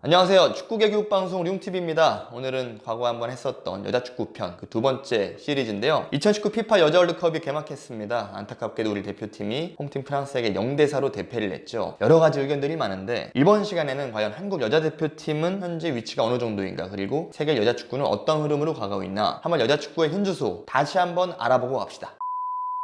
안녕하세요. 축구계 교육방송 룡TV입니다. 오늘은 과거 한번 했었던 여자축구편 그 두 번째 시리즈인데요. 2019 피파 여자 월드컵이 개막했습니다. 안타깝게도 우리 대표팀이 홈팀 프랑스에게 0대4로 대패를 했죠. 여러 가지 의견들이 많은데 이번 시간에는 과연 한국 여자 대표팀은 현재 위치가 어느 정도인가, 그리고 세계 여자축구는 어떤 흐름으로 가고 있나, 한번 여자축구의 현주소 다시 한번 알아보고 갑시다.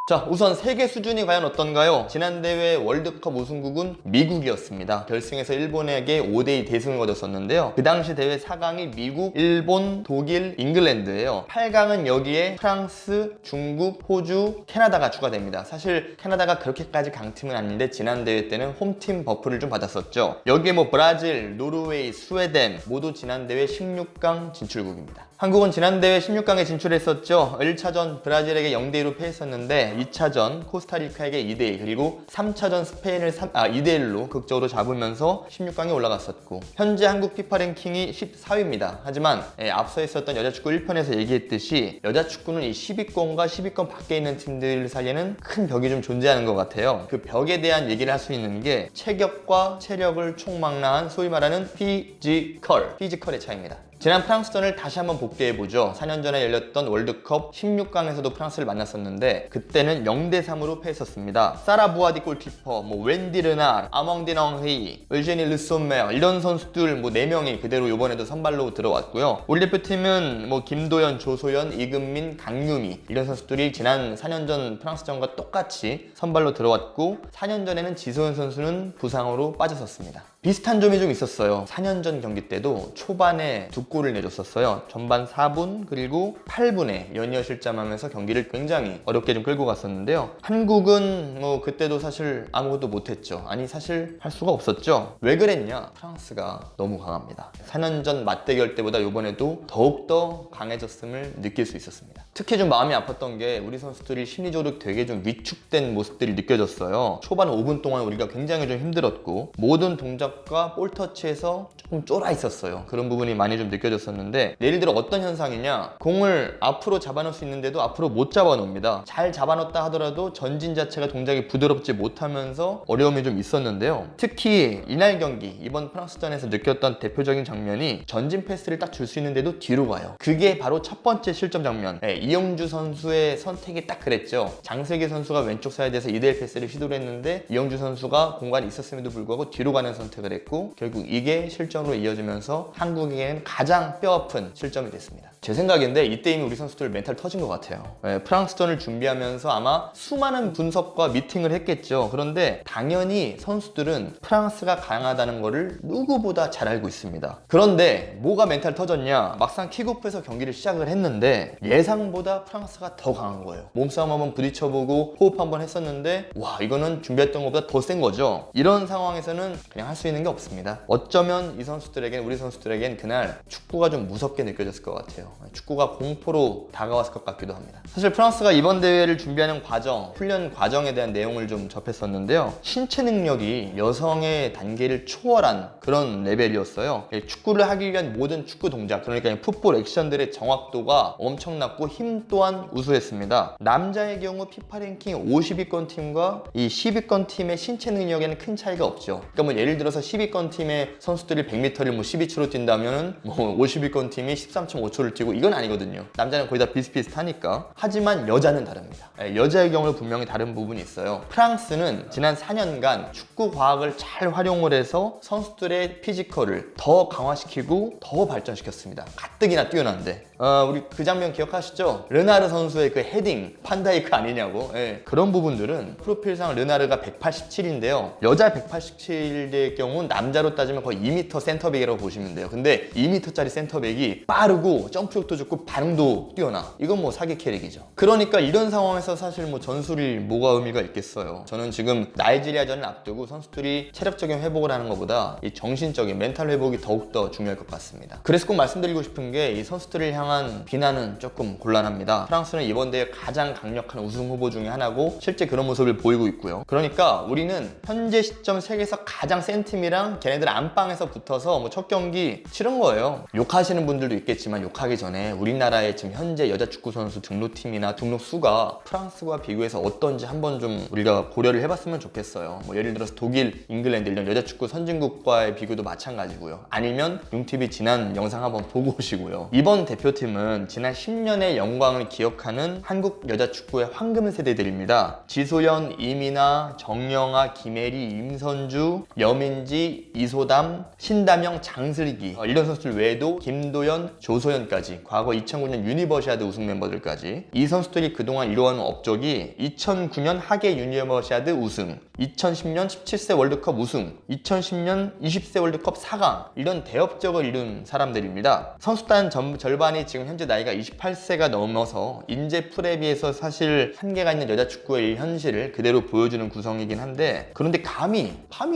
자, 우선 세계 수준이 과연 어떤가요? 지난 대회 월드컵 우승국은 미국이었습니다. 결승에서 일본에게 5대2 대승을 거뒀었는데요. 그 당시 대회 4강이 미국, 일본, 독일, 잉글랜드예요. 8강은 여기에 프랑스, 중국, 호주, 캐나다가 추가됩니다. 사실 캐나다가 그렇게까지 강팀은 아닌데 지난 대회 때는 홈팀 버프를 좀 받았었죠. 여기에 브라질, 노르웨이, 스웨덴 모두 지난 대회 16강 진출국입니다. 한국은 지난 대회 16강에 진출했었죠. 1차전 브라질에게 0대2로 패했었는데 2차전 코스타리카에게 2대2, 그리고 3차전 스페인을 2대1로 극적으로 잡으면서 16강에 올라갔었고, 현재 한국 피파 랭킹이 14위입니다. 하지만 앞서 있었던 여자축구 1편에서 얘기했듯이 여자축구는 이 10위권과 10위권 밖에 있는 팀들 사이에는 큰 벽이 좀 존재하는 것 같아요. 그 벽에 대한 얘기를 할 수 있는 게 체격과 체력을 총망라한 소위 말하는 피지컬의 차이입니다. 지난 프랑스전을 다시 한번 복귀해보죠. 4년 전에 열렸던 월드컵 16강에서도 프랑스를 만났었는데 그때는 0대3으로 패했었습니다. 사라 부아디 골키퍼, 웬디 르나르, 아몽디 넝히, 의제니 르소메어 이런 선수들 4명이 그대로 이번에도 선발로 들어왔고요. 우리 대표팀은 김도현, 조소연, 이금민, 강유미 이런 선수들이 지난 4년 전 프랑스전과 똑같이 선발로 들어왔고, 4년 전에는 지소연 선수는 부상으로 빠졌었습니다. 비슷한 점이 좀 있었어요. 4년 전 경기 때도 초반에 2골을 내줬었어요. 전반 4분 그리고 8분에 연이어 실점하면서 경기를 굉장히 어렵게 좀 끌고 갔었는데요. 한국은 그때도 사실 아무것도 못했죠. 아니, 사실 할 수가 없었죠. 왜 그랬냐? 프랑스가 너무 강합니다. 4년 전 맞대결 때보다 이번에도 더욱더 강해졌음을 느낄 수 있었습니다. 특히 좀 마음이 아팠던 게 우리 선수들이 심리적으로 되게 좀 위축된 모습들이 느껴졌어요. 초반 5분 동안 우리가 굉장히 좀 힘들었고, 모든 동작과 볼 터치에서 조금 쫄아 있었어요. 그런 부분이 많이 좀 느껴졌었는데, 예를 들어 어떤 현상이냐, 공을 앞으로 잡아놓을 수 있는데도 앞으로 못 잡아놓습니다. 잘 잡아놓다 하더라도 전진 자체가 동작이 부드럽지 못하면서 어려움이 좀 있었는데요. 특히 이날 경기, 이번 프랑스전에서 느꼈던 대표적인 장면이 전진 패스를 딱 줄 수 있는데도 뒤로 가요. 그게 바로 첫 번째 실점 장면. 이영주 선수의 선택이 딱 그랬죠. 장슬기 선수가 왼쪽 사이드에서 2대1 패스를 시도를 했는데 이영주 선수가 공간이 있었음에도 불구하고 뒤로 가는 선택을 했고, 결국 이게 실점으로 이어지면서 한국에게는 가장 뼈아픈 실점이 됐습니다. 제 생각인데 이때 이미 우리 선수들 멘탈 터진 것 같아요. 프랑스전을 준비하면서 아마 수많은 분석과 미팅을 했겠죠. 그런데 당연히 선수들은 프랑스가 강하다는 거를 누구보다 잘 알고 있습니다. 그런데 뭐가 멘탈 터졌냐, 막상 킥오프에서 경기를 시작을 했는데 예상보다 프랑스가 더 강한 거예요. 몸싸움 한번 부딪혀보고 호흡 한번 했었는데, 와, 이거는 준비했던 것보다 더 센 거죠. 이런 상황에서는 그냥 할 수 있는 게 없습니다. 어쩌면 이 선수들에겐, 우리 선수들에겐 그날 축구가 좀 무섭게 느껴졌을 것 같아요. 축구가 공포로 다가왔을 것 같기도 합니다. 사실 프랑스가 이번 대회를 준비하는 과정, 훈련 과정에 대한 내용을 좀 접했었는데요. 신체 능력이 여성의 단계를 초월한 그런 레벨이었어요. 축구를 하기 위한 모든 축구 동작, 그러니까 풋볼 액션들의 정확도가 엄청났고 힘 또한 우수했습니다. 남자의 경우 피파 랭킹 50위권 팀과 이 10위권 팀의 신체 능력에는 큰 차이가 없죠. 그러니까 예를 들어서 10위권 팀의 선수들이 100m를 12초로 뛴다면 50위권 팀이 13.5초를 뛰고, 이건 아니거든요. 남자는 거의 다 비슷비슷하니까. 하지만 여자는 다릅니다. 여자의 경우는 분명히 다른 부분이 있어요. 프랑스는 지난 4년간 축구 과학을 잘 활용을 해서 선수들의 피지컬을 더 강화시키고 더 발전시켰습니다. 가뜩이나 뛰어난데. 우리 그 장면 기억하시죠? 르나르 선수의 그 헤딩, 판다이크 아니냐고. 그런 부분들은 프로필상 르나르가 187인데요. 여자 187의 경우 남자로 따지면 거의 2m 센터백이라고 보시면 돼요. 근데 2m짜리 센터백이 빠르고 점프력도 좋고 반응도 뛰어나. 이건 사기 캐릭이죠. 그러니까 이런 상황에서 사실 전술이 뭐가 의미가 있겠어요. 저는 지금 나이지리아전을 앞두고 선수들이 체력적인 회복을 하는 것보다 이 정신적인 멘탈 회복이 더욱더 중요할 것 같습니다. 그래서 꼭 말씀드리고 싶은 게, 이 선수들을 향한 향한 비난은 조금 곤란합니다. 프랑스는 이번 대회 가장 강력한 우승 후보 중에 하나고 실제 그런 모습을 보이고 있고요. 그러니까 우리는 현재 시점 세계에서 가장 센 팀이랑 걔네들 안방에서 붙어서 뭐 첫 경기 치른 거예요. 욕하시는 분들도 있겠지만 욕하기 전에 우리나라의 지금 현재 여자 축구 선수 등록팀이나 등록 수가 프랑스와 비교해서 어떤지 한번 좀 우리가 고려를 해봤으면 좋겠어요. 뭐 예를 들어서 독일, 잉글랜드 이런 여자 축구 선진국과의 비교도 마찬가지고요. 아니면 융TV 지난 영상 한번 보고 오시고요. 이번 대표팀은 지난 10년의 영광을 기억하는 한국 여자 축구의 황금 세대들입니다. 지소연, 이민아, 정영아, 김혜리, 임선주, 여민지, 이소담, 신다명, 장슬기 이런 선수들 외에도 김도연, 조소연까지 과거 2009년 유니버시아드 우승 멤버들까지 이 선수들이 그동안 이루어온 업적이 2009년 하계 유니버시아드 우승, 2010년 17세 월드컵 우승, 2010년 20세 월드컵 4강 이런 대업적을 이룬 사람들입니다. 선수단 절반이 지금 현재 나이가 28세가 넘어서 인재 풀에 비해서 사실 한계가 있는 여자 축구의 현실을 그대로 보여주는 구성이긴 한데 그런데 감히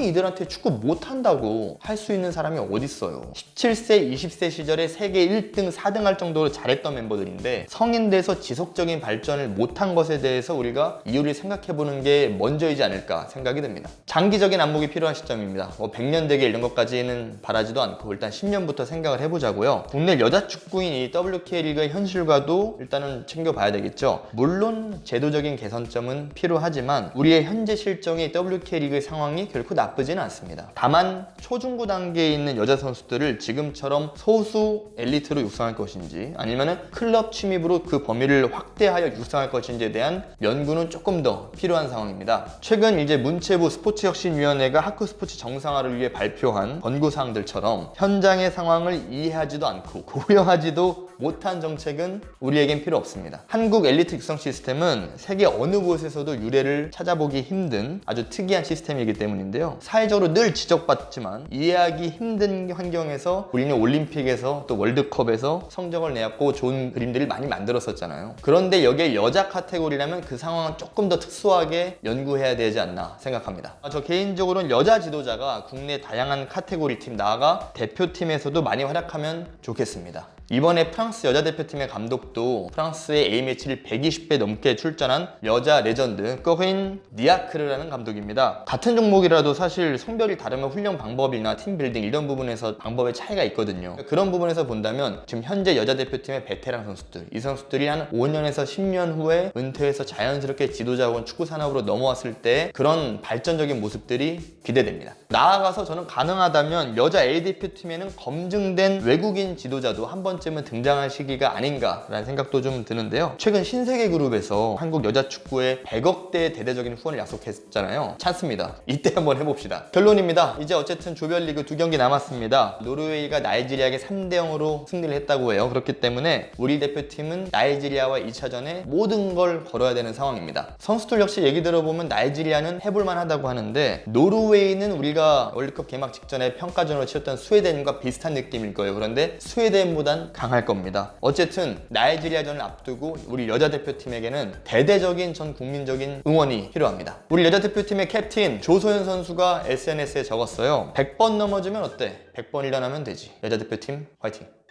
이들한테 축구 못한다고 할 수 있는 사람이 어딨어요. 17세, 20세 시절에 세계 1등, 4등 할 정도로 잘했던 멤버들인데 성인 돼서 지속적인 발전을 못한 것에 대해서 우리가 이유를 생각해보는 게 먼저이지 않을까 생각이 듭니다. 장기적인 안목이 필요한 시점입니다. 뭐 100년 되게 이런 것까지는 바라지도 않고 일단 10년부터 생각을 해보자고요. 국내 여자 축구인 이 WK 리그의 현실과도 일단은 챙겨봐야 되겠죠. 물론 제도적인 개선점은 필요하지만 우리의 현재 실정이 WK 리그의 상황이 결코 나쁘지는 않습니다. 다만 초중고 단계에 있는 여자 선수들을 지금처럼 소수 엘리트로 육성할 것인지 아니면은 클럽 침입으로 그 범위를 확대하여 육성할 것인지에 대한 연구는 조금 더 필요한 상황입니다. 최근 이제 문체부 스포츠혁신위원회가 학교 스포츠 정상화를 위해 발표한 권고사항들처럼 현장의 상황을 이해하지도 않고 고려하지도 못한 정책은 우리에겐 필요 없습니다. 한국 엘리트 육성 시스템은 세계 어느 곳에서도 유례를 찾아보기 힘든 아주 특이한 시스템이기 때문인데요. 사회적으로 늘 지적받지만 이해하기 힘든 환경에서 우리는 올림픽에서 또 월드컵에서 성적을 내었고 좋은 그림들을 많이 만들었었잖아요. 그런데 여기에 여자 카테고리라면 그 상황은 조금 더 특수하게 연구해야 되지 않나 생각합니다. 저 개인적으로는 여자 지도자가 국내 다양한 카테고리 팀 나아가 대표팀에서도 많이 활약하면 좋겠습니다. 이번에 프랑스 여자 대표팀의 감독도 프랑스의 A매치를 120배 넘게 출전한 여자 레전드 코린 디아크르라는 감독입니다. 같은 종목이라도 사실 성별이 다르면 훈련 방법이나 팀 빌딩 이런 부분에서 방법의 차이가 있거든요. 그런 부분에서 본다면 지금 현재 여자 대표팀의 베테랑 선수들, 이 선수들이 한 5년에서 10년 후에 은퇴해서 자연스럽게 지도자원 축구 산업으로 넘어왔을 때 그런 발전적인 모습들이 기대됩니다. 나아가서 저는 가능하다면 여자 A 대표팀에는 검증된 외국인 지도자도 한 번쯤은 등장할 시기가 아닌가라는 생각도 좀 드는데요. 최근 신세계 그룹에서 한국 여자 축구에 100억대의 대대적인 후원을 약속했잖아요. 찬스입니다. 이때 한번 해봅시다. 결론입니다. 이제 어쨌든 조별리그 2경기 남았습니다. 노르웨이가 나이지리아에게 3대0으로 승리를 했다고 해요. 그렇기 때문에 우리 대표팀은 나이지리아와 2차전에 모든 걸 걸어야 되는 상황입니다. 선수들 역시 얘기 들어보면 나이지리아는 해볼만 하다고 하는데 노르웨이는 우리가 월드컵 개막 직전에 평가전으로 치렀던 스웨덴과 비슷한 느낌일 거예요. 그런데 스웨덴보단 강할 겁니다. 어쨌든 나이지리아전을 앞두고 우리 여자 대표팀에게는 대대적인 전 국민적인 응원이 필요합니다. 우리 여자 대표팀의 캡틴 조소연 선수가 SNS에 적었어요. 100번 넘어지면 어때? 100번 일어나면 되지. 여자 대표팀 화이팅!